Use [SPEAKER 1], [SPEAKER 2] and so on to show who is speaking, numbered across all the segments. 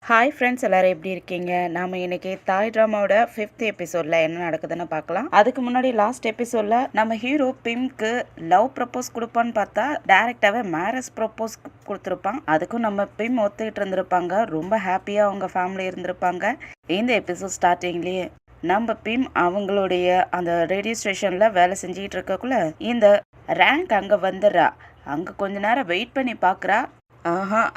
[SPEAKER 1] Hi friends, எல்லாரும் எப்படி இருக்கீங்க? நாம் இன்னைக்கு தாய் ட்ராமாவோட 5th எபிசோடில் என்ன நடக்குதுன்னு பார்க்கலாம். அதுக்கு முன்னாடி லாஸ்ட் எபிசோடில் நம்ம ஹீரோ பிம்க்கு லவ் ப்ரப்போஸ் கொடுப்பான்னு பார்த்தா டைரெக்டாகவே மேரேஜ் ப்ரப்போஸ் கொடுத்துருப்பான். அதுக்கும் நம்ம பிம் ஒத்துக்கிட்டு இருந்திருப்பாங்க. ரொம்ப ஹாப்பியாக அவங்க ஃபேமிலி இருந்திருப்பாங்க. இந்த எபிசோட் ஸ்டார்டிங்லேயே நம்ம பிம் அவங்களுடைய அந்த ரேடியோ ஸ்டேஷனில் வேலை செஞ்சுக்கிட்டு இருக்கக்குள்ள இந்த ரேங்க் அங்கே வந்துடுறா. அங்கே கொஞ்ச நேரம் வெயிட் பண்ணி பார்க்குறா.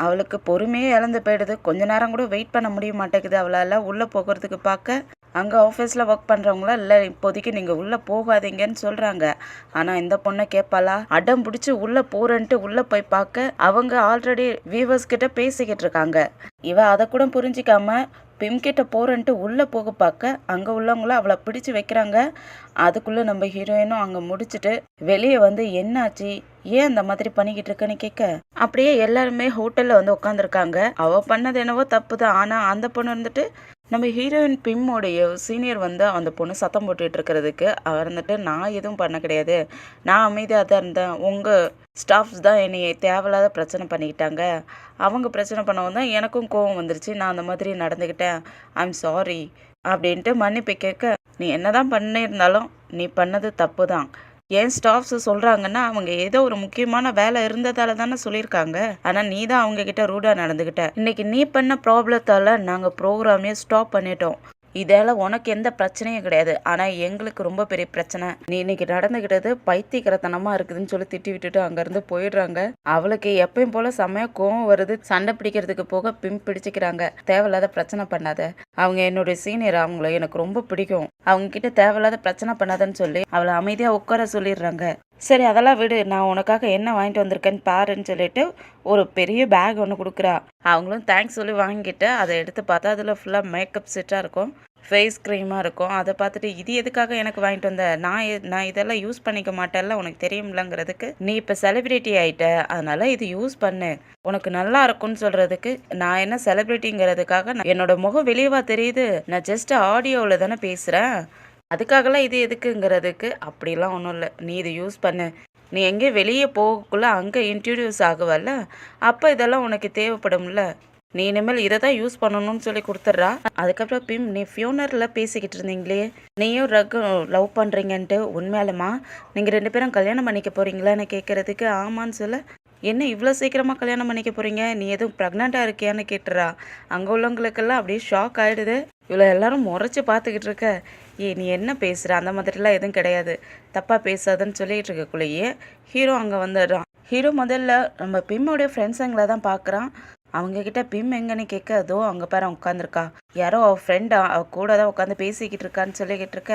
[SPEAKER 1] அவளுக்கு பொறுமையே இழந்து போயிடுது. கொஞ்ச நேரம் கூட வெயிட் பண்ண முடிய மாட்டேங்குது அவளால் உள்ளே போகிறதுக்கு. பார்க்க அங்கே ஆஃபீஸில் ஒர்க் பண்ணுறவங்கள இல்லை, இப்போதைக்கு நீங்கள் உள்ளே போகாதீங்கன்னு சொல்கிறாங்க. ஆனால் இந்த பொண்ணை கேட்பாளா? அடம் பிடிச்சி உள்ளே போகிறேன்ட்டு உள்ளே போய் பார்க்க அவங்க ஆல்ரெடி வியூவர்ஸ் கிட்ட பேசிக்கிட்டு இருக்காங்க. இவ அதை கூட புரிஞ்சிக்காம பிம்கிட்ட போகிறேன்ட்டு உள்ளே போக பார்க்க அங்கே உள்ளவங்கள அவளை பிடிச்சி வைக்கிறாங்க. அதுக்குள்ளே நம்ம ஹீரோயினும் அங்கே முடிச்சுட்டு வெளியே வந்து என்னாச்சு, ஏன் அந்த மாதிரி பண்ணிக்கிட்டு இருக்கேன்னு கேட்க அப்படியே எல்லாருமே ஹோட்டலில் வந்து உட்காந்துருக்காங்க. அவள் பண்ணது என்னவோ தப்பு தான். ஆனால் அந்த பொண்ணு வந்துட்டு நம்ம ஹீரோயின் பிம்மோடைய சீனியர் வந்து அந்த பொண்ணு சத்தம் போட்டுட்டு இருக்கிறதுக்கு அவர் வந்துட்டு நான் எதுவும் பண்ண கிடையாது, நான் அமைதியாக தான் இருந்தேன், உங்கள் ஸ்டாஃப்ஸ் தான் என்னை தேவையில்லாத பிரச்சனை பண்ணிக்கிட்டாங்க, அவங்க பிரச்சனை பண்ணவும் தான் எனக்கும் கோவம் வந்துருச்சு, நான் அந்த மாதிரி நடந்துக்கிட்டேன், ஐம் சாரி அப்படின்ட்டு மன்னிப்பு கேட்க நீ என்னதான் பண்ணியிருந்தாலும் நீ பண்ணது தப்பு தான். ஏன் ஸ்டாஃப்ஸ் சொல்கிறாங்கன்னா அவங்க ஏதோ ஒரு முக்கியமான வேலை இருந்ததால தானே சொல்லியிருக்காங்க. ஆனால் நீ தான் அவங்க கிட்ட ரூடாக நடந்துக்கிட்ட. இன்னைக்கு நீ பண்ண ப்ராப்ளத்தால் நாங்கள் ப்ரோக்ராமே ஸ்டாப் பண்ணிட்டோம். இதால் உனக்கு எந்த பிரச்சனையும் கிடையாது, ஆனால் எங்களுக்கு ரொம்ப பெரிய பிரச்சனை. நீ இன்னைக்கு நடந்துக்கிட்டது பைத்தியக்கரத்தனமாக இருக்குதுன்னு சொல்லி திட்டி விட்டுட்டு அங்கேருந்து போயிடுறாங்க. அவளுக்கு எப்பயும் போல செம்மையாக கோவம் வருது. சண்டை பிடிக்கிறதுக்கு போக பிம் பிடிச்சிக்கிறாங்க. தேவையில்லாத பிரச்சனை பண்ணாத, அவங்க என்னுடைய சீனியர், அவங்கள எனக்கு ரொம்ப பிடிக்கும், அவங்க கிட்ட தேவையில்லாத பிரச்சனை பண்ணாதன்னு சொல்லி அவளை அமைதியாக உட்கார சொல்லிடுறாங்க. சரி அதெல்லாம் விடு, நான் உனக்காக என்ன வாங்கிட்டு வந்திருக்கேன்னு பாருன்னு சொல்லிட்டு ஒரு பெரிய பேக் ஒன்று கொடுக்குறா. அவங்களும் தேங்க்ஸ் சொல்லி வாங்கிட்டு அதை எடுத்து பார்த்தா அதில் ஃபுல்லாக மேக்கப் செட்டாக இருக்கும், ஃபேஸ் க்ரீமாக இருக்கும். அதை பார்த்துட்டு இது எதுக்காக எனக்கு வாங்கிட்டு வந்த, நான் இதெல்லாம் யூஸ் பண்ணிக்க மாட்டேன்ல, உனக்கு தெரியும்லங்கிறதுக்கு நீ இப்போ செலிப்ரிட்டி ஆகிட்ட, அதனால் இது யூஸ் பண்ணு, உனக்கு நல்லா இருக்கும்னு சொல்கிறதுக்கு நான் என்ன செலிப்ரிட்டிங்கிறதுக்காக என்னோட முகம் வெளியவா தெரியுது, நான் ஜஸ்ட் ஆடியோவில் தானே பேசுகிறேன், அதுக்காகலாம் இது எதுக்குங்கிறதுக்கு அப்படிலாம் ஒன்றும் இல்லை, நீ இதை யூஸ் பண்ணு, நீ எங்கே வெளியே போகக்குள்ள அங்கே இன்ட்ரடியூஸ் ஆகுவல்ல, அப்போ இதெல்லாம் உனக்கு தேவைப்படும்ல, நீ இனிமேல் இதை தான் யூஸ் பண்ணணும்னு சொல்லி கொடுத்துட்றா. அதுக்கப்புறம் பிம் நீ ஃபியூனரில் பேசிக்கிட்டு இருந்தீங்களே, நீயும் ரகு லவ் பண்ணுறீங்கன்ட்டு உண்மையாலுமா நீங்கள் 2 பேரும் கல்யாணம் பண்ணிக்க போகிறீங்களான்னு கேட்குறதுக்கு ஆமான்னு சொல்ல, என்ன இவ்வளோ சீக்கிரமாக கல்யாணம் பண்ணிக்க போகிறீங்க, நீ எதுவும் ப்ரெக்னெண்ட்டாக இருக்கியான்னு கேட்டுறா. அங்கே உள்ளவங்களுக்கெல்லாம் அப்படியே ஷாக் ஆகிடுது. இவ்வளோ எல்லாரும் முறைச்சி பார்த்துக்கிட்டு இருக்க, நீ என்ன பேசுகிற, அந்த மாதிரிலாம் எதுவும் கிடையாது, தப்பாக பேசாதுன்னு சொல்லிகிட்டு இருக்கக்குள்ளேயே ஹீரோ அங்கே வந்துடுறான். ஹீரோ முதல்ல நம்ம பிம்மோடைய ஃப்ரெண்ட்ஸுங்களை தான் பார்க்குறான். அவங்கக்கிட்ட பிம் எங்கன்னு கேட்க அதோ அங்கே பாரு உட்காந்துருக்கா, யாரோ அவள் ஃப்ரெண்டா அவ கூட தான் உட்காந்து பேசிக்கிட்டு இருக்கான்னு சொல்லிக்கிட்டு இருக்க.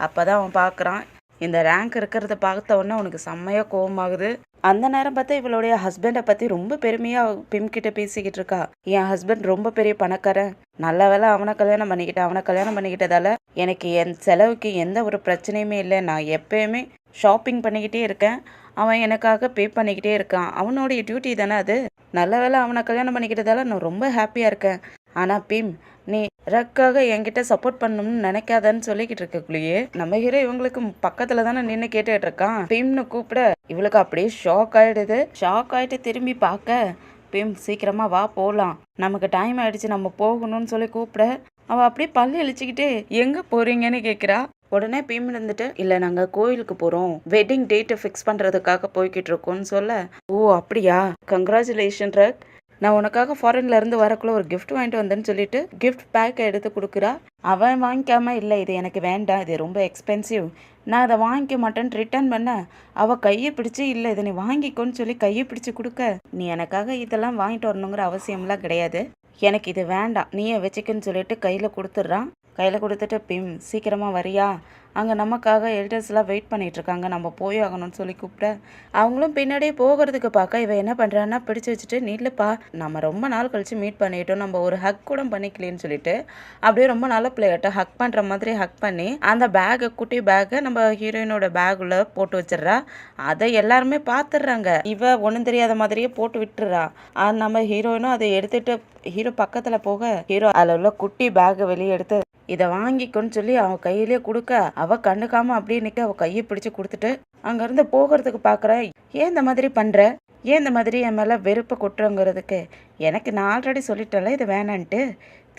[SPEAKER 1] அப்போ தான் அவன் பார்க்குறான் இந்த ரேங்க் இருக்கிறத பார்த்த உடனே உனக்கு செம்மையாக கோவமாகுது. அந்த நேரம் பார்த்தா இவளுடைய ஹஸ்பண்டை பற்றி ரொம்ப பெருமையாக பிம் கிட்ட பேசிக்கிட்டு இருக்கா. என் ஹஸ்பண்ட் ரொம்ப பெரிய பணக்காரன், நல்ல வேலை அவனை கல்யாணம் பண்ணிக்கிட்டதால எனக்கு என் செலவுக்கு எந்த ஒரு பிரச்சனையுமே இல்லை, நான் எப்பயுமே ஷாப்பிங் பண்ணிக்கிட்டே இருக்கேன், அவன் எனக்காக பே பண்ணிக்கிட்டே இருக்கான், அவனுடைய டியூட்டி தானே அது, நல்ல வேலை அவனை கல்யாணம் பண்ணிக்கிட்டதால நான் ரொம்ப ஹாப்பியாக இருக்கேன். ஆனால் பிம் நீ ரக்காக என்கிட்ட சப்போர்ட் பண்ணணும்னு நினைக்காதன்னு சொல்லிக்கிட்டு இருக்கக்குள்ளேயே நம்ம ஹீரோ இவங்களுக்கு பக்கத்தில் தானே நின்று கேட்டுட்டு இருக்கான். பிம்னு கூப்பிட இவளுக்கு அப்படியே ஷாக் ஆகிட்டு திரும்பி பார்க்க பிம் சீக்கிரமாக வா போகலாம், நமக்கு டைம் ஆகிடுச்சு, நம்ம போகணும்னு சொல்லி கூப்பிட அவள் அப்படியே பல்லு இழிச்சிக்கிட்டு எங்கே போகிறீங்கன்னு கேட்குறா. உடனே பிம் இருந்துட்டு இல்லை நாங்கள் கோயிலுக்கு போகிறோம், வெட்டிங் டேட்டை ஃபிக்ஸ் பண்ணுறதுக்காக போய்கிட்டு இருக்கோம்னு சொல்ல, ஓ அப்படியா, கங்க்ராச்சுலேஷன் ரக், நான் உனக்காக ஃபாரின்ல இருந்து வரக்குள்ள ஒரு கிஃப்ட் வாங்கிட்டு வந்தேன்னு சொல்லிட்டு கிஃப்ட் பேக்கை எடுத்து கொடுக்குறா. அவன் வாங்கிக்காம இல்லை இது எனக்கு வேண்டாம், இது ரொம்ப எக்ஸ்பென்சிவ், நான் அதை வாங்கிக்க மாட்டேன்னு ரிட்டர்ன் பண்ண அவள் கையை பிடிச்சி இல்லை இதை நீ வாங்கிக்கோன்னு சொல்லி கையை பிடிச்சி கொடுக்க, நீ எனக்காக இதெல்லாம் வாங்கிட்டு வரணுங்கிற அவசியம்லாம் கிடையாது, எனக்கு இது வேண்டாம், நீயே வச்சுக்கன்னு சொல்லிட்டு கையில் கொடுத்துட்றான். கையில் கொடுத்துட்டு பிம் சீக்கிரமாக வரியா, அங்கே நமக்காக எல்டர்ஸ்லாம் வெயிட் பண்ணிகிட்டு இருக்காங்க, நம்ம போய் ஆகணும்னு சொல்லி கூப்பிட அவங்களும் பின்னாடியே போகிறதுக்கு பார்க்க இவன் என்ன பண்ணுறான்னா பிடிச்சி வச்சுட்டு நீலப்பா நம்ம ரொம்ப நாள் கழித்து மீட் பண்ணிட்டோம், நம்ம ஒரு ஹக் கூட பண்ணிக்கலன்னு சொல்லிட்டு அப்படியே ரொம்ப நல்ல பிள்ளைகிட்ட ஹக் பண்ணுற மாதிரி ஹக் பண்ணி அந்த பேக்கை குட்டி பேக்கை நம்ம ஹீரோயினோட பேக்குள்ள போட்டு வச்சிடுறா. அதை எல்லாருமே பார்த்துடுறாங்க. இவ ஒன்றும் தெரியாத மாதிரியே போட்டு விட்டுறா. நம்ம ஹீரோயினும் அதை எடுத்துட்டு ஹீரோ பக்கத்தில் போக ஹீரோ அதில் உள்ள குட்டி பேக்கை வெளியே எடுத்து இதை வாங்கிக்கோன்னு சொல்லி அவன் கையிலே கொடுக்க அவ கண்டுக்காம அப்படியே நிற்க அவள் கையை பிடிச்சி கொடுத்துட்டு அங்கேருந்து போகிறதுக்கு பார்க்குற, ஏன் இந்த மாதிரி பண்ணுற, ஏன் இந்த மாதிரி என் மேலே வெறுப்பை கொட்டுறங்கிறதுக்கு எனக்கு நான் ஆல்ரெடி சொல்லிட்டேன்ல இது வேணான்ட்டு.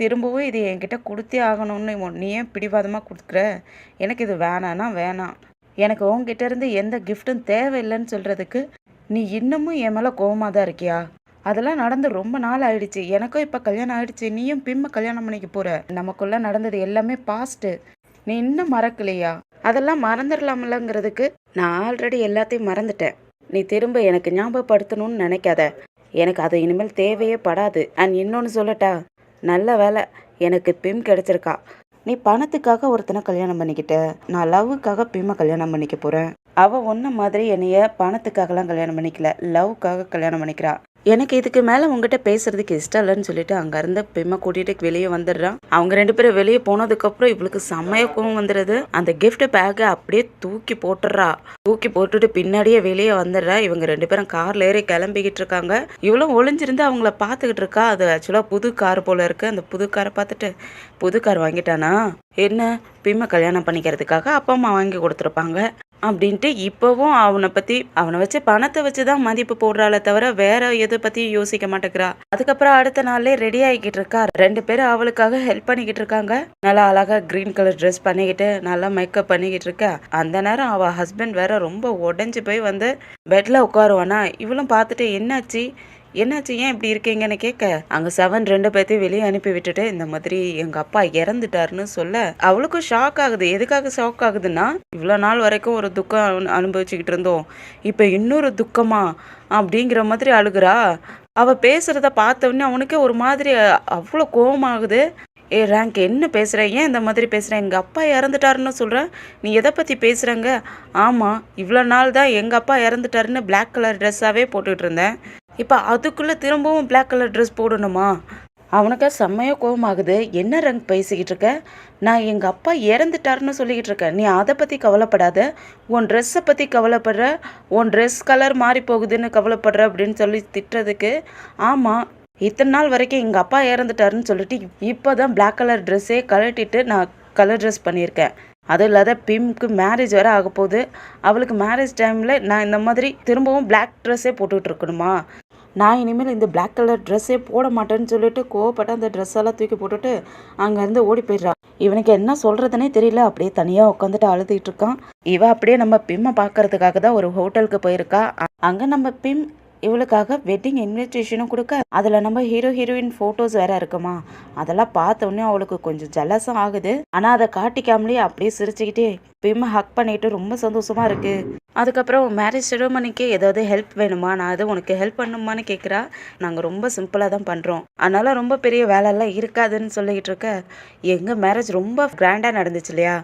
[SPEAKER 1] திரும்பவும் இது என்கிட்ட கொடுத்தே ஆகணும்னு நீ ஏன் பிடிவாதமாக கொடுக்குற? எனக்கு இது வேணான்னா வேணாம். எனக்கு உங்ககிட்ட இருந்து எந்த கிஃப்ட்டும் தேவையில்லைன்னு சொல்கிறதுக்கு நீ இன்னமும் என் மேலே கோவமாக தான் இருக்கியா? அதெல்லாம் நடந்து ரொம்ப நாள் ஆயிடுச்சு. எனக்கும் இப்போ கல்யாணம் ஆயிடுச்சு. நீயும் பிம்மை கல்யாணம் பண்ணிக்க போகிற. நமக்குள்ளே நடந்தது எல்லாமே பாஸ்ட்டு. நீ இன்னும் மறக்கலையா? அதெல்லாம் மறந்துடலாம்லங்கிறதுக்கு நான் ஆல்ரெடி எல்லாத்தையும் மறந்துட்டேன். நீ திரும்ப எனக்கு ஞாபகப்படுத்தணும்னு நினைக்காத. எனக்கு அது இனிமேல் தேவையே படாது. அண்ட் இன்னொன்று சொல்லட்டா, நல்ல வேலை எனக்கு பிம் கிடைச்சிருக்கா. நீ பணத்துக்காக ஒருத்தனை கல்யாணம் பண்ணிக்கிட்ட. நான் லவ்வுக்காக பிம்மை கல்யாணம் பண்ணிக்க போகிறேன். அவள் ஒன்றை மாதிரி என்னைய பணத்துக்காகலாம் கல்யாணம் பண்ணிக்கல, லவ்வுக்காக கல்யாணம் பண்ணிக்கிறா. எனக்கு இதுக்கு மேலே உங்ககிட்ட பேசுறதுக்கு இஷ்டம் இல்லைன்னு சொல்லிட்டு அங்கேருந்து பிம்மை கூட்டிகிட்டு வெளியே வந்துடுறான். அவங்க 2 பேரும் வெளியே போனதுக்கப்புறம் இவளுக்கு செம்மைய கோவம் வந்துடுது. அந்த கிஃப்ட் பேக்கை அப்படியே தூக்கி போட்டுடுறா. தூக்கி போட்டுட்டு பின்னாடியே வெளியே வந்துடுறா. இவங்க 2 பேரும் கார்ல ஏறி கிளம்பிக்கிட்டு இருக்காங்க. இவளும் ஒளிஞ்சிருந்து அவங்கள பார்த்துக்கிட்டு இருக்கா. அது ஆக்சுவலாக புது கார் போல இருக்கு. அந்த புது காரை பார்த்துட்டு, புது கார் வாங்கிட்டானா என்ன, பிம்மை கல்யாணம் பண்ணிக்கிறதுக்காக அப்பா அம்மா வாங்கி கொடுத்துருப்பாங்க அப்படின்ட்டு இப்போவும் அவனை வச்சு பணத்தை வச்சு தான் மதிப்பு போடுறாளே தவிர வேற எதை பற்றியும் யோசிக்க மாட்டேங்கிறா. அதுக்கப்புறம் அடுத்த நாள்லே ரெடி ஆகிக்கிட்டு இருக்கா. 2 பேரும் அவளுக்காக ஹெல்ப் பண்ணிக்கிட்டு இருக்காங்க. நல்லா அழகா கிரீன் கலர் ட்ரெஸ் பண்ணிக்கிட்டு நல்லா மேக்கப் பண்ணிக்கிட்டு இருக்கா. அந்த நேரம் அவள் ஹஸ்பண்ட் வேற ரொம்ப உடஞ்சி போய் வந்து பெட்டில் உட்காருவானா. இவளும் பார்த்துட்டு என்னாச்சு ஏன் இப்படி இருக்கீங்கன்னு கேட்க, அங்கே 2 பேர்த்தையும் வெளியே அனுப்பி விட்டுட்டு இந்த மாதிரி எங்கள் அப்பா இறந்துட்டாருன்னு சொல்ல அவளுக்கும் ஷாக் ஆகுது. எதுக்காக ஷாக் ஆகுதுன்னா, இவ்வளோ நாள் வரைக்கும் ஒரு துக்கம் அனுபவிச்சுக்கிட்டு இருந்தோம், இப்போ இன்னொரு துக்கமா அப்படிங்கிற மாதிரி அழுகிறா. அவள் பேசுகிறத பார்த்தோன்னே அவனுக்கே ஒரு மாதிரி அவ்வளோ கோவமாகுது. ரேங்க் என்ன பேசுகிற, ஏன் இந்த மாதிரி பேசுகிறேன், எங்கள் அப்பா இறந்துட்டாருன்னு சொல்கிறேன், நீ எதை பற்றி பேசுகிறேங்க? ஆமாம், இவ்வளோ நாள் தான் எங்கள் அப்பா இறந்துட்டாருன்னு பிளாக் கலர் ட்ரெஸ்ஸாகவே போட்டுக்கிட்டு இருந்தேன், இப்போ அதுக்குள்ளே திரும்பவும் பிளாக் கலர் ட்ரெஸ் போடணுமா? அவனுக்கு செம்மையாக கோவமாகுது. என்ன ரேங்க் பேசிக்கிட்டு இருக்க? நான் எங்கள் அப்பா இறந்துட்டாருன்னு சொல்லிக்கிட்டு இருக்கேன், நீ அதை பற்றி கவலைப்படாத, உன் ட்ரெஸ்ஸை பற்றி கவலைப்படுற, உன் ட்ரெஸ் கலர் மாறி போகுதுன்னு கவலைப்படுற அப்படின்னு சொல்லி திட்டுறதுக்கு, ஆமாம் இத்தனை நாள் வரைக்கும் எங்கள் அப்பா இறந்துட்டாருன்னு சொல்லிட்டு இப்போ தான் பிளாக் கலர் ட்ரெஸ்ஸே கழட்டிட்டு நான் கலர் ட்ரெஸ் பண்ணியிருக்கேன். அதுவும் இல்லாத பிம்க்கு மேரேஜ் வேறு ஆக போகுது. அவளுக்கு மேரேஜ் டைமில் நான் இந்த மாதிரி திரும்பவும் பிளாக் ட்ரெஸ்ஸே போட்டுக்கிட்டு இருக்கணுமா? நான் இனிமேல் இந்த பிளாக் கலர் ட்ரெஸ்ஸே போட மாட்டேன்னு சொல்லிட்டு கோவப்பட்டு அந்த ட்ரெஸ்ஸெல்லாம் தூக்கி போட்டுட்டு அங்கேருந்து ஓடி போயிடுறா. இவனுக்கு என்ன சொல்கிறதுனே தெரியல. அப்படியே தனியாக உட்காந்துட்டு அழுதுகிட்டு இருக்கான். இவ அப்படியே நம்ம பிம்மை பார்க்கறதுக்காக தான் ஒரு ஹோட்டலுக்கு போயிருக்கா. அங்கே நம்ம பிம் இவளுக்காக வெட்டிங் இன்விடேஷனும் கொடுக்க, அதில் நம்ம ஹீரோயின் ஃபோட்டோஸ் வேற இருக்குமா. அதெல்லாம் பார்த்த உடனே அவளுக்கு கொஞ்சம் ஜலஸும் ஆகுது. ஆனால் அதை காட்டிக்காமலே அப்படியே சிரிச்சுக்கிட்டே பிம்மை ஹக் பண்ணிட்டு ரொம்ப சந்தோஷமா இருக்கு. அதுக்கப்புறம் மேரேஜ் செரமனிக்கு ஏதாவது ஹெல்ப் வேணுமா, நான் எதுவும் உனக்கு ஹெல்ப் பண்ணுமான்னு கேட்குறா. நாங்கள் ரொம்ப சிம்பிளாக தான் பண்ணுறோம், அதனால ரொம்ப பெரிய வேலையெல்லாம் இருக்காதுன்னு சொல்லிக்கிட்டு இருக்க, எங்கள் மேரேஜ் ரொம்ப கிராண்டாக நடந்துச்சு இல்லையா,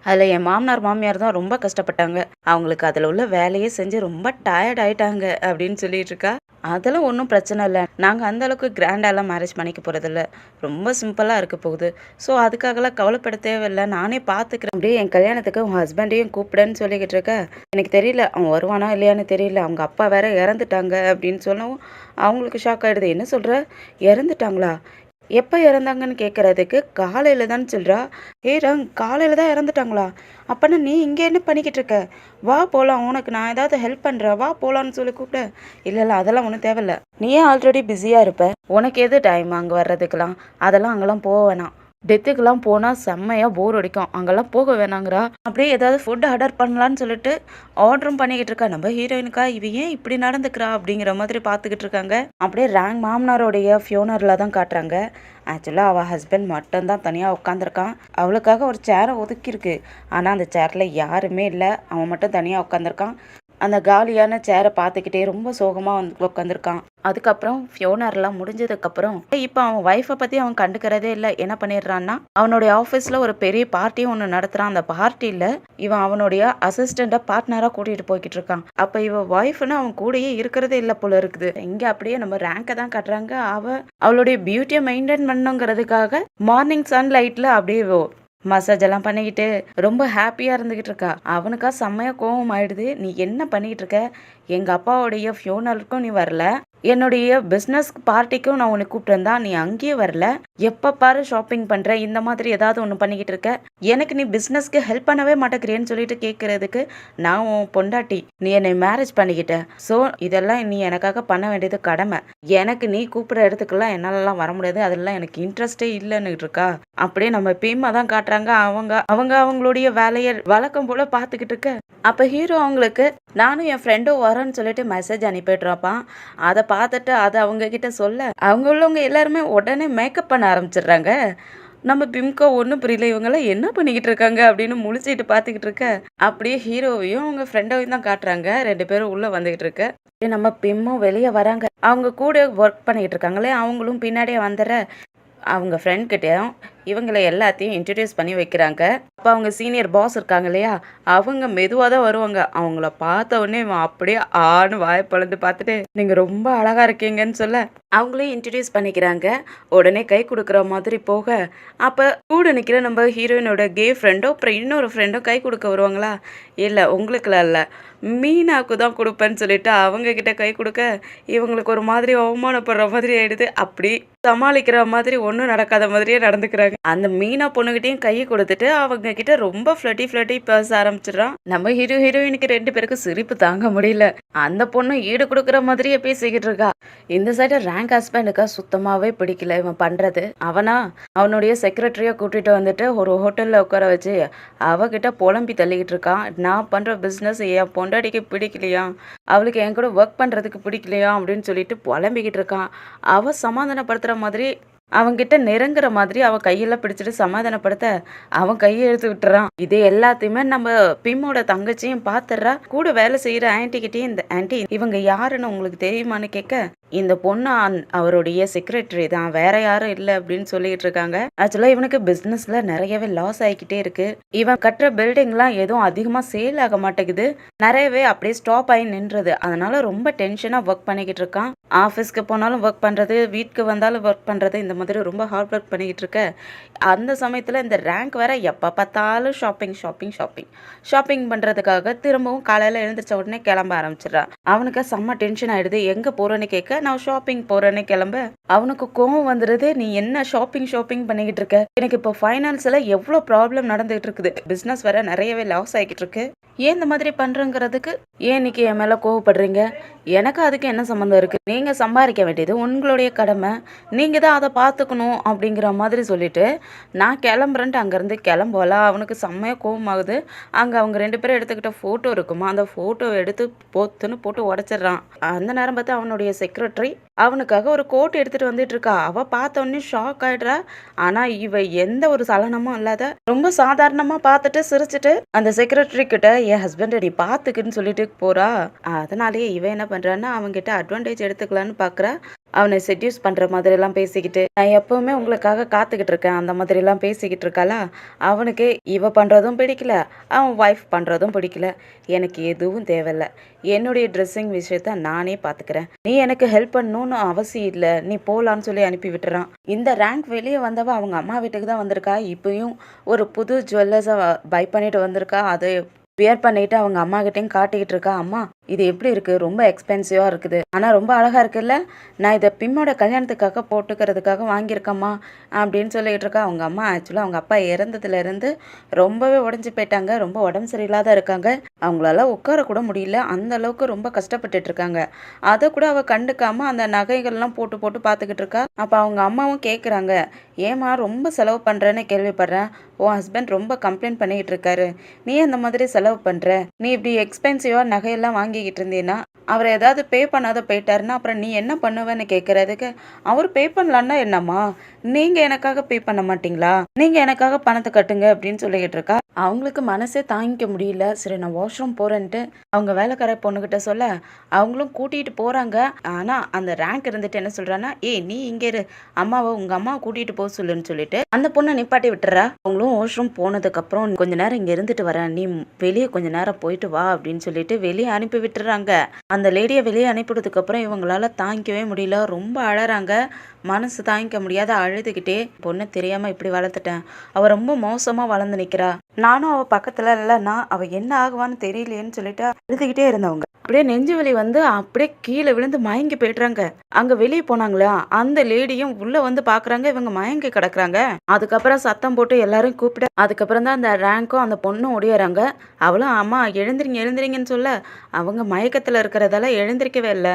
[SPEAKER 1] அதில் என் மாமியார் தான் ரொம்ப கஷ்டப்பட்டாங்க, அவங்களுக்கு அதில் உள்ள வேலையே செஞ்சு ரொம்ப டயர்ட் ஆயிட்டாங்க அப்படின்னு சொல்லிட்டு இருக்கா. அதெல்லாம் ஒன்றும் பிரச்சனை இல்லை, நாங்கள் அந்த அளவுக்கு கிராண்டாலாம் மேரேஜ் பண்ணிக்க போகிறதில்ல, ரொம்ப சிம்பிளாக இருக்க போகுது, ஸோ அதுக்காகலாம் கவலைப்பட தேவையில்லை, நானே பார்த்துக்கிறேன், அப்படியே என் கல்யாணத்துக்கு உன் ஹஸ்பண்டையும் கூப்பிடுன்னு சொல்லிக்கிட்டு இருக்க. எனக்கு தெரியல அவன் வருவானா இல்லையான்னு தெரியல, அவங்க அப்பா வேற இறந்துட்டாங்க அப்படின்னு சொல்லவும் அவங்களுக்கு ஷாக் ஆகிடுது. என்ன சொல்கிற, இறந்துட்டாங்களா, எப்போ இறந்தாங்கன்னு கேட்குறதுக்கு காலையில் தான் சொல்கிறா. ரங் காலையில் தான் இறந்துட்டாங்களா, அப்போனா நீ இங்கே என்ன பண்ணிக்கிட்டு இருக்க, வா போகலாம், உனக்கு நான் ஏதாவது ஹெல்ப் பண்ணுறேன், வா போகலான்னு சொல்லி கூப்பிட. இல்லை அதெல்லாம் ஒன்றும் தேவையில்ல, நீயே ஆல்ரெடி பிஸியாக இருப்ப, உனக்கு எது டைம் அங்கே வர்றதுக்கெலாம், அதெல்லாம் அங்கெல்லாம் போக வேணாம், டெத்துக்கெல்லாம் போனால் செம்மையாக போர் அடிக்கும், அங்கெல்லாம் போக வேணாங்கிறா. அப்படியே ஏதாவது ஃபுட் ஆர்டர் பண்ணலான்னு சொல்லிட்டு ஆர்டரும் பண்ணிக்கிட்டு இருக்கா. நம்ம ஹீரோயினுக்கா இவ ஏன் இப்படி நடந்துக்கிறா அப்படிங்கிற மாதிரி பார்த்துக்கிட்டு இருக்காங்க. அப்படியே ரேங்க் மாமனாரோடைய ஃபியூனரில் தான் காட்டுறாங்க. ஆக்சுவலாக அவள் ஹஸ்பண்ட் மட்டும்தான் தனியாக உட்காந்துருக்கான். அவளுக்காக ஒரு சேரை ஒதுக்கியிருக்கு, ஆனால் அந்த சேரில் யாருமே இல்லை, அவன் மட்டும் தனியாக உட்காந்துருக்கான். அந்த காலியான சேரை பார்த்துக்கிட்டே ரொம்ப சோகமாக வந்து உட்காந்துருக்கான். அதுக்கப்புறம் ஃபியூனர்லாம் முடிஞ்சதுக்கப்புறம் இப்போ அவன் ஒய்ஃபை பற்றி அவன் கண்டுக்கிறதே இல்லை. என்ன பண்ணிடுறான்னா, அவனுடைய ஆஃபீஸில் ஒரு பெரிய பார்ட்டியும் ஒன்று நடத்துகிறான். அந்த பார்ட்டியில் இவன் அவனுடைய அசிஸ்டண்ட்டை பார்ட்னராக கூட்டிகிட்டு போய்கிட்டு இருக்கான். அப்போ இவன் ஒய்ஃப்னு அவன் கூடயே இருக்கிறதே இல்லை போல இருக்குது. இங்கே அப்படியே நம்ம ரேங்கை தான் கட்டுறாங்க. அவளுடைய பியூட்டியை மெயின்டைன் பண்ணுங்கிறதுக்காக மார்னிங் சன்லைட்டில் அப்படியே மசாஜ் எல்லாம் பண்ணிக்கிட்டு ரொம்ப ஹாப்பியாக இருந்துக்கிட்டு இருக்கா. அவனுக்கா செம்மையாக கோவம் ஆயிடுது. நீ என்ன பண்ணிக்கிட்டு இருக்க, எங்க அப்பாவுடைய ஃபியூனலுக்கும் நீ வரல, என்னுடைய பிஸ்னஸ் பார்ட்டிக்கும் நான் உன்னை கூப்பிட்டு நீ அங்கேயே வரல. எப்ப பாரு ஷாப்பிங் பண்ற, இந்த மாதிரி ஏதாவது ஒன்று பண்ணிக்கிட்டு இருக்க. எனக்கு நீ பிஸ்னஸ்க்கு ஹெல்ப் பண்ணவே மாட்டேங்கிறேன்னு சொல்லிட்டு கேட்கறதுக்கு நான் உன் பொண்டாட்டி. நீ என்னை மேரேஜ் பண்ணிக்கிட்ட. ஸோ இதெல்லாம் நீ எனக்காக பண்ண வேண்டியது கடமை. எனக்கு நீ கூப்பிடுற இடத்துக்கெல்லாம் என்னாலலாம் வர முடியாது. அதெல்லாம் எனக்கு இன்ட்ரெஸ்டே இல்லைன்னு இருக்கா. அப்படியே நம்ம பீமா தான் காட்டுறாங்க. அவங்க அவங்க அவங்களுடைய வேலையை வழக்கம் போல பார்த்துக்கிட்டு இருக்க. அப்போ ஹீரோ அவங்களுக்கு நானும் என் ஃப்ரெண்டும் வரோன்னு சொல்லிட்டு மெசேஜ் அனுப்பிடுறாப்பான். அதை பார்த்துட்டு அதை அவங்க கிட்ட சொல்ல அவங்க உள்ளவங்க எல்லாருமே உடனே மேக்கப் பண்ண ஆரம்பிச்சிடுறாங்க. நம்ம பிம்கோ ஒன்றும் புரியல, இவங்கெல்லாம் என்ன பண்ணிக்கிட்டு இருக்காங்க அப்படின்னு முழிச்சிட்டு பார்த்துக்கிட்டு இருக்க. அப்படியே ஹீரோவையும் அவங்க ஃப்ரெண்டையும் தான் காட்டுறாங்க. 2 பேரும் உள்ளே வந்துக்கிட்டு இருக்க. நம்ம பிம்மும் வெளியே வராங்க. அவங்க கூட ஒர்க் பண்ணிக்கிட்டு இருக்காங்களே அவங்களும் பின்னாடியே வந்துடுற. அவங்க ஃப்ரெண்ட் கிட்டேயும் இவங்களை எல்லாத்தையும் இன்ட்ரடியூஸ் பண்ணி வைக்கிறாங்க. அப்போ அவங்க சீனியர் பாஸ் இருக்காங்க இல்லையா, அவங்க மெதுவாக தான் வருவாங்க. அவங்கள பார்த்த உடனே இவன் அப்படியே ஆணு வாயை பழந்து பார்த்துட்டு நீங்கள் ரொம்ப அழகாக இருக்கீங்கன்னு சொல்ல அவங்களையும் இன்ட்ரடியூஸ் பண்ணிக்கிறாங்க. உடனே கை கொடுக்குற மாதிரி போக அப்போ கூட நிற்கிற நம்ம ஹீரோயினோட கே ஃப்ரெண்டோ அப்புறம் இன்னொரு ஃப்ரெண்டோ கை கொடுக்க வருவாங்களா. இல்லை உங்களுக்குலாம் இல்லை, மீனாவுக்கு தான் கொடுப்பேன்னு சொல்லிட்டு அவங்க கிட்ட கை கொடுக்க இவங்களுக்கு ஒரு மாதிரி அவமானப்படுற மாதிரி ஆயிடுது. அப்படி சமாளிக்கிற மாதிரி ஒன்றும் நடக்காத மாதிரியே நடந்துக்கிறாங்க. அந்த மீனா பொண்ணுகிட்டையும் கையை கொடுத்துட்டு அவங்க கிட்ட ரொம்ப ஃப்ளட்டி பேச ஆரம்பிச்சிடறான். நம்ம ஹீரோயினுக்கு 2 பேருக்கும் சிரிப்பு தாங்க முடியல. அந்த பொண்ணு ஈடு கொடுக்குற மாதிரியே பேசிக்கிட்டு இருக்கா. இந்த சைடு ரேங்க் ஹஸ்பண்டுக்கா சுத்தமாவே பிடிக்கல இவன் பண்றது. அவனுடைய செக்ரட்டரியை கூட்டிட்டு வந்துட்டு ஒரு ஹோட்டல்ல உட்கார வச்சு அவகிட்ட புலம்பி தள்ளிக்கிட்டு இருக்கான். நான் பண்ற பிசினஸ் என் பொண்டாட்டிக்கு பிடிக்கலையா, அவளுக்கு என் கூட ஒர்க் பண்றதுக்கு பிடிக்கலையா அப்படின்னு சொல்லிட்டு புலம்பிக்கிட்டு இருக்கான். அவ சமாதானப்படுத்துற மாதிரி அவன்கிட்ட நெருங்குற மாதிரி அவன் கையெல்லாம் பிடிச்சிட்டு சமாதானப்படுத்த அவன் கையை எடுத்து விட்டுறான். இது எல்லாத்தையுமே நம்ம பிம்மோட தங்கச்சியும் பார்த்துடுறா. கூட வேலை செய்யற ஆன்டிகிட்டையும் இந்த ஆன்டி இவங்க யாருன்னு உங்களுக்கு தெரியுமான்னு கேட்க இந்த பொண்ணு அவருடைய செக்ரட்டரி தான், வேற யாரும் இல்லை அப்படின்னு சொல்லிட்டு இருக்காங்க. ஆக்சுவலா இவனுக்கு பிசினஸ்ல நிறையவே லாஸ் ஆகிக்கிட்டே இருக்கு. இவன் கட்டுற பில்டிங்லாம் எதுவும் அதிகமா சேல் ஆக மாட்டேங்குது, நிறையவே அப்படியே ஸ்டாப் ஆகி நின்றது. அதனால ரொம்ப டென்ஷனா ஒர்க் பண்ணிக்கிட்டு இருக்கான். ஆஃபீஸ்க்கு போனாலும் ஒர்க் பண்றது, வீட்டுக்கு வந்தாலும் ஒர்க் பண்றது, இந்த மாதிரி ரொம்ப ஹார்ட் ஒர்க் பண்ணிக்கிட்டு இருக்க. அந்த சமயத்துல இந்த ரேங்க் வேற எப்ப பார்த்தாலும் ஷாப்பிங் பண்றதுக்காக திரும்பவும் காலையில எழுந்திரிச்ச உடனே கிளம்ப ஆரம்பிச்சிடறான். அவனுக்கு செம்ம டென்ஷன் ஆயிடுது. எங்க போறேன்னு கேட்க நான் ஷாப்பிங் போறேன்னு கிளம்ப அவனுக்கு கோவம் வந்துடுது. நீ என்ன ஷாப்பிங் பண்ணிக்கிட்டு இருக்க, எனக்கு இப்போ ஃபைனான்ஸ்ல எவ்வளோ ப்ராப்ளம் நடந்துகிட்டு இருக்குது, பிஸ்னஸ் வேற நிறையவே லாஸ் ஆகிக்கிட்டு இருக்கு, ஏன் இந்த மாதிரி பண்றங்கிறதுக்கு ஏன் இன்னைக்கு என் மேல கோவப்படுறீங்க, எனக்கு அதுக்கு என்ன சம்மந்தம் இருக்கு, நீங்க சம்பாதிக்க வேண்டியது உங்களுடைய கடமை, நீங்க தான் அதை பார்த்துக்கணும் அப்படிங்கிற மாதிரி சொல்லிட்டு நான் கிளம்புறேன்ட்டு அங்கேருந்து கிளம்பலாம். அவனுக்கு செம்மையா கோவமாகுது. அங்கே அவங்க 2 பேரும் எடுத்துக்கிட்ட ஃபோட்டோ இருக்குமா, அந்த ஃபோட்டோ எடுத்து போத்துன்னு போட்டு உடச்சிட்றான். அந்த நேரம் பார்த்து அவனுடைய செக்ரட்டரி அவனுக்காக ஒரு கோட் எடுத்துட்டு வந்துட்டு இருக்கா. அவ பார்த்த உடனே ஷாக் ஆயிடுறா. ஆனா இவ எந்த ஒரு சலனமும் இல்லாத ரொம்ப சாதாரணமா பார்த்துட்டு சிரிச்சுட்டு அந்த செக்ரட்டரி கிட்ட என் ஹஸ்பண்ட் நீ பார்த்துக்குன்னு சொல்லிட்டு போறா. அதனாலேயே இவ என்ன பண்றான்னா அவன்கிட்ட அட்வான்டேஜ் எடுத்துக்கலான்னு பாக்குறா. அவனை செட்யூஸ் பண்ற மாதிரி எல்லாம் பேசிக்கிட்டு நான் எப்பவுமே உங்களுக்காக காத்துக்கிட்டு இருக்கேன் அந்த மாதிரி எல்லாம் பேசிக்கிட்டு இருக்காளா. அவனுக்கு இவ பண்றதும் பிடிக்கல, அவன் ஒய்ஃப் பண்றதும் பிடிக்கல. எனக்கு எதுவும் தேவையில்ல, என்னுடைய ட்ரெஸ்ஸிங் விஷயத்த நானே பார்த்துக்கிறேன், நீ எனக்கு ஹெல்ப் பண்ணணும்னு அவசியம் இல்லை, நீ போலான்னு சொல்லி அனுப்பி விட்டுறான். இந்த ரேங்க் வெளியே வந்தவ அவங்க அம்மா வீட்டுக்கு தான் வந்திருக்கா. இப்பயும் ஒரு புது ஜுவல்லர்ஸை பை பண்ணிட்டு வந்திருக்கா. அதை வியர் பண்ணிட்டு அவங்க அம்மா கிட்டையும் காட்டிக்கிட்டு இருக்கா. அம்மா இது எப்படி இருக்கு, ரொம்ப எக்ஸ்பென்சிவா இருக்குது, ஆனா ரொம்ப அழகா இருக்குல்ல, நான் இதை பிம்மோட கல்யாணத்துக்காக போட்டுக்கிறதுக்காக வாங்கியிருக்கம்மா அப்படின்னு சொல்லிட்டு இருக்கா. அவங்க அம்மா ஆக்சுவலாக அவங்க அப்பா இறந்ததுல இருந்து ரொம்பவே உடஞ்சி போயிட்டாங்க, ரொம்ப உடம்பு சரியில்லாத இருக்காங்க, அவங்களால உட்கார கூட முடியல, அந்த அளவுக்கு ரொம்ப கஷ்டப்பட்டுட்டு இருக்காங்க. அதை கூட அவ கண்டுக்காம அந்த நகைகள்லாம் போட்டு போட்டு பார்த்துக்கிட்டு இருக்கா. அப்போ அவங்க அம்மாவும் கேட்குறாங்க, ஏமா ரொம்ப செலவு பண்றேன்னு கேள்விப்படுறேன், உன் ஹஸ்பண்ட் ரொம்ப கம்ப்ளைண்ட் பண்ணிக்கிட்டு இருக்காரு, நீ அந்த மாதிரி செலவு பண்ற, நீ இப்படி எக்ஸ்பென்சிவா நகையெல்லாம் வாங்கிக்கிட்டு இருந்தீன்னா அவர் ஏதாவது பே பண்ணாத போயிட்டாருன்னா அப்புறம் நீ என்ன பண்ணுவேன்னு கேட்கறதுக்கு, அவர் பே பண்ணலான்னா என்னம்மா, நீங்க எனக்காக பே பண்ண மாட்டீங்களா, நீங்க எனக்காக பணத்தை கட்டுங்க அப்படின்னு சொல்லிக்கிட்டு இருக்கா. அவங்களுக்கு மனசே தாங்கிக்க முடியல. சரி நான் வாஷ்ரூம் போறேன்ட்டு அவங்க வேலைக்கார பொண்ணுகிட்ட சொல்ல அவங்களும் கூட்டிட்டு போறாங்க. ஆனா அந்த ரேங்க் இருந்துட்டு என்ன சொல்றான்னா, ஏய் நீ இங்க இரு, அம்மாவை உங்க அம்மாவை கூட்டிட்டு போக சொல்லுன்னு சொல்லிட்டு அந்த பொண்ணை நிப்பாட்டி விட்டுறா. அவங்களும் வாஷ்ரூம் போனதுக்கு அப்புறம் கொஞ்ச நேரம் இங்க இருந்துட்டு வரேன், நீ வெளியே கொஞ்ச நேரம் போயிட்டு வா அப்படின்னு சொல்லிட்டு வெளியே அனுப்பி விட்டுறாங்க. அந்த லேடியை வெளியே அனுப்பிவிட்டதுக்கு அப்புறம் இவங்களால தாங்கிக்கவே முடியல, ரொம்ப அழறாங்க. மனசு தாங்கிக்க முடியாத அழுதுகிட்டே, பொண்ணு தெரியாம இப்படி வளர்த்துட்டேன், அவ ரொம்ப மோசமா வளர்ந்து நிக்கிறா, நானும் அவள் பக்கத்தில் இல்லைன்னா அவள் என்ன ஆகுவான்னு தெரியலையேன்னு சொல்லிட்டு அழுதுகிட்டே இருந்தவங்க அப்படியே நெஞ்சு வலி வந்து அப்படியே கீழே விழுந்து மயங்கி போயிடுறாங்க. அங்க வெளியே போனாங்களா அந்த லேடியும் உள்ள வந்து பாக்குறாங்க, இவங்க மயங்கி கிடக்குறாங்க. அதுக்கப்புறம் சத்தம் போட்டு எல்லாரும் கூப்பிட்டு அதுக்கப்புறம் தான் அந்த ரேங்க்கும் அந்த பொண்ணும் ஒடியறாங்க. அவளும் அம்மா எழுந்திரிங்க எழுந்திரிங்கன்னு சொல்ல அவங்க மயக்கத்துல இருக்கிறதால எழுந்திரிக்கவே இல்லை.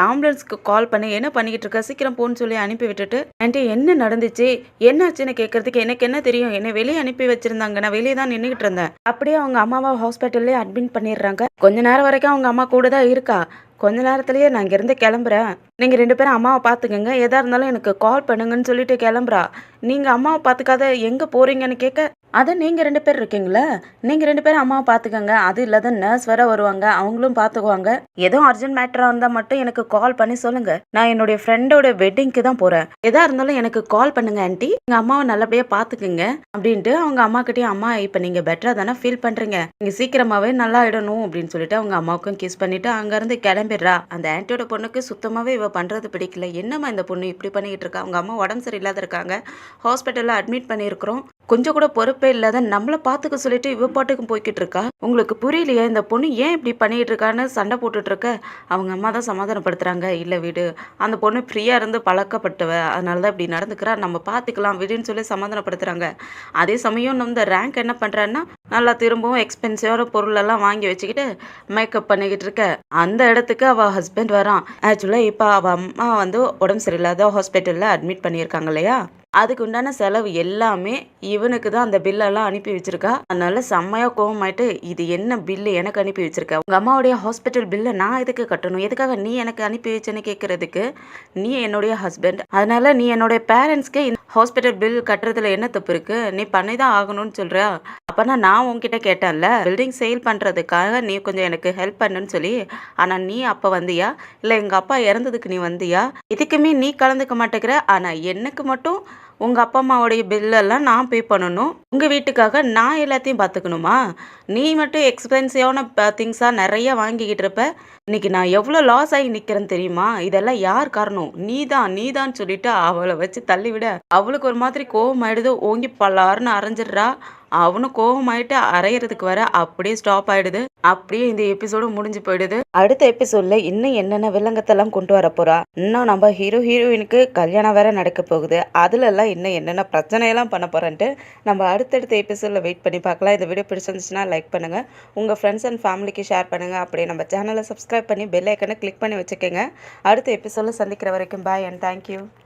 [SPEAKER 1] ஆம்புலன்ஸ்க்கு கால் பண்ணி என்ன பண்ணிக்கிட்டு இருக்க, சீக்கிரம் போன்னு சொல்லி அனுப்பி விட்டுட்டு ஆண்டி என்ன நடந்துச்சு என்னாச்சுன்னு கேட்கறதுக்கு எனக்கு என்ன தெரியும், என்னை வெளியே அனுப்பி வச்சிருந்தாங்க, நான் வெளியே தான் நின்றுகிட்டு இருந்தேன். அப்படியே அவங்க அம்மாவை ஹாஸ்பிட்டல்லே அட்மிட் பண்ணிடுறாங்க. கொஞ்ச நேரம் வரைக்கும் அவங்க அம்மா கூட தான் இருக்கா. கொஞ்ச நேரத்திலேயே நான் இங்கேருந்து கிளம்புறேன், நீங்கள் 2 பேரும் அம்மாவை பார்த்துக்கங்க, எதாக இருந்தாலும் எனக்கு கால் பண்ணுங்கன்னு சொல்லிட்டு கிளம்புறா. நீங்கள் அம்மாவை பார்த்துக்காத எங்கே போகிறீங்கன்னு கேட்க, அதை நீங்கள் 2 பேர் இருக்கீங்களா, நீங்கள் 2 பேரும் அம்மாவை பார்த்துக்கங்க, அது இல்லாத நர்ஸ் வேற வருவாங்க, அவங்களும் பார்த்துக்குவாங்க, எதுவும் அர்ஜென்ட் மேட்டராக இருந்தால் மட்டும் எனக்கு கால் பண்ணி சொல்லுங்கள், நான் என்னுடைய ஃப்ரெண்டோட வெட்டிங்க்கு தான் போகிறேன், எதாக இருந்தாலும் எனக்கு கால் பண்ணுங்க ஆண்டி, எங்கள் அம்மாவை நல்லபடியாக பார்த்துக்குங்க அப்படின்ட்டு அவங்க அம்மா கிட்டே, அம்மா இப்போ நீங்கள் பெட்டராக தானே ஃபீல் பண்ணுறீங்க, நீங்கள் சீக்கிரமாகவே நல்லா ஆயிடணும் அப்படின்னு சொல்லிட்டு அவங்க அம்மாவுக்கும் கிஸ் பண்ணிவிட்டு அங்கேருந்து கிளம்பிடுறா. அந்த ஆன்ட்டியோட பொண்ணுக்கு சுத்தமாகவே இவ பண்ணுறது பிடிக்கல. என்னம்மா இந்த பொண்ணு இப்படி பண்ணிக்கிட்டு இருக்கா, அவங்க அம்மா உடம்பு சரியில்லாத இருக்காங்க, ஹாஸ்பிட்டலில் அட்மிட் பண்ணியிருக்கிறோம், கொஞ்சம் கூட பொறுப்பே இல்லாத நம்மளை பார்த்துக்க சொல்லிட்டு இவ பாட்டுக்கும் போய்கிட்டு இருக்கா, உங்களுக்கு புரியலையே இந்த பொண்ணு ஏன் இப்படி பண்ணிட்டு இருக்கான்னு சண்டை போட்டுட்டு இருக்க. அவங்க அம்மா தான் சமாதானப்படுத்துறாங்க, இல்லை விடு, அந்த பொண்ணு ஃப்ரீயாக இருந்து பழக்கப்பட்டவ, அதனால தான் இப்படி நடந்துக்கிறா, நம்ம பார்த்துக்கலாம் விடுன்னு சொல்லி சமாதானப்படுத்துறாங்க. அதே சமயம் இந்த ரேங்க் என்ன பண்ணுறான்னா நல்லா திரும்பவும் எக்ஸ்பென்சிவான பொருளெல்லாம் வாங்கி வச்சுக்கிட்டு மேக்கப் பண்ணிக்கிட்டு இருக்க. அந்த இடத்துக்கு அவள் ஹஸ்பண்ட் வரான். ஆக்சுவலாக இப்போ அவள் அம்மா வந்து உடம்பு சரியில்லாத ஹாஸ்பிட்டலில் அட்மிட் பண்ணியிருக்காங்க இல்லையா, அதுக்கு உண்டான செலவு எல்லாமே இவனுக்கு தான் அந்த பில்லெல்லாம் அனுப்பி வச்சிருக்கா. அதனால செம்மையா கோவமாயிட்டு, இது என்ன பில்லு எனக்கு அனுப்பி வச்சிருக்க, உங்க அம்மாவுடைய ஹாஸ்பிட்டல் பில்லை நான் எதுக்கு கட்டணும், எதுக்காக நீ எனக்கு அனுப்பி வச்சேன்னு கேட்கறதுக்கு, நீ என்னுடைய ஹஸ்பண்ட், அதனால நீ என்னுடைய பேரண்ட்ஸ்க்கு இந்த ஹாஸ்பிட்டல் பில் கட்டுறதுல என்ன தப்பு இருக்கு, நீ பண்ணி தான் ஆகணும்னு சொல்ற. அப்பனா நான் உன்கிட்ட கேட்டேன்ல பில்டிங் சேல் பண்றதுக்காக நீ கொஞ்சம் எனக்கு ஹெல்ப் பண்ணுன்னு சொல்லி, ஆனா நீ அப்ப வந்தியா இல்ல எங்க அப்பா இறந்ததுக்கு நீ வந்தியா, இதுக்குமே நீ கலந்துக்க மாட்டேங்கிற. ஆனா எனக்கு மட்டும் உங்கள் அப்பா அம்மாவுடைய பில்லெல்லாம் நான் பே பண்ணணும், உங்கள் வீட்டுக்காக நான் எல்லாத்தையும் பார்த்துக்கணுமா, நீ மட்டும் எக்ஸ்பென்சிவான திங்ஸாக நிறைய வாங்கிக்கிட்டு இருப்ப, இன்னைக்கு நான் எவ்வளோ லாஸ் ஆகி நிற்கிறேன்னு தெரியுமா, இதெல்லாம் யார் காரணம், நீதான் சொல்லிட்டு அவளை வச்சு தள்ளிவிட அவளுக்கு ஒரு மாதிரி கோவம் ஆயிடுது, ஓங்கி பல்லாருன்னு அரைஞ்சிடுறா. அவனும் கோவமாயிட்டு அரைகிறதுக்கு வர அப்படியே ஸ்டாப் ஆயிடுது. அப்படியே இந்த எபிசோடு முடிஞ்சு போயிடுது. அடுத்த எபிசோட்ல இன்னும் என்னென்ன வில்லங்கத்தெல்லாம் கொண்டு வர போறா, இன்னும் நம்ம ஹீரோயினுக்கு கல்யாணம் வேற நடக்க போகுது, அதுல எல்லாம் இன்னும் என்னென்ன பிரச்சனையெல்லாம் பண்ண போறேன்ட்டு நம்ம அடுத்தடுத்த எபிசோட்ல வெயிட் பண்ணி பார்க்கலாம். இந்த வீடியோ பிடிச்சிருந்துச்சுன்னா லைக் பண்ணுங்க, உங்க ஃப்ரெண்ட்ஸ் அண்ட் ஃபேமிலிக்கு ஷேர் பண்ணுங்க, அப்படியே நம்ம சேனலை சப்ஸ்கிரைப் பண்ணி பெல் ஐக்கனை கிளிக் பண்ணி வச்சுக்கோங்க. அடுத்த எபிசோட்ல சந்திக்கிற வரைக்கும் பாய் அண்ட் தேங்க்யூ.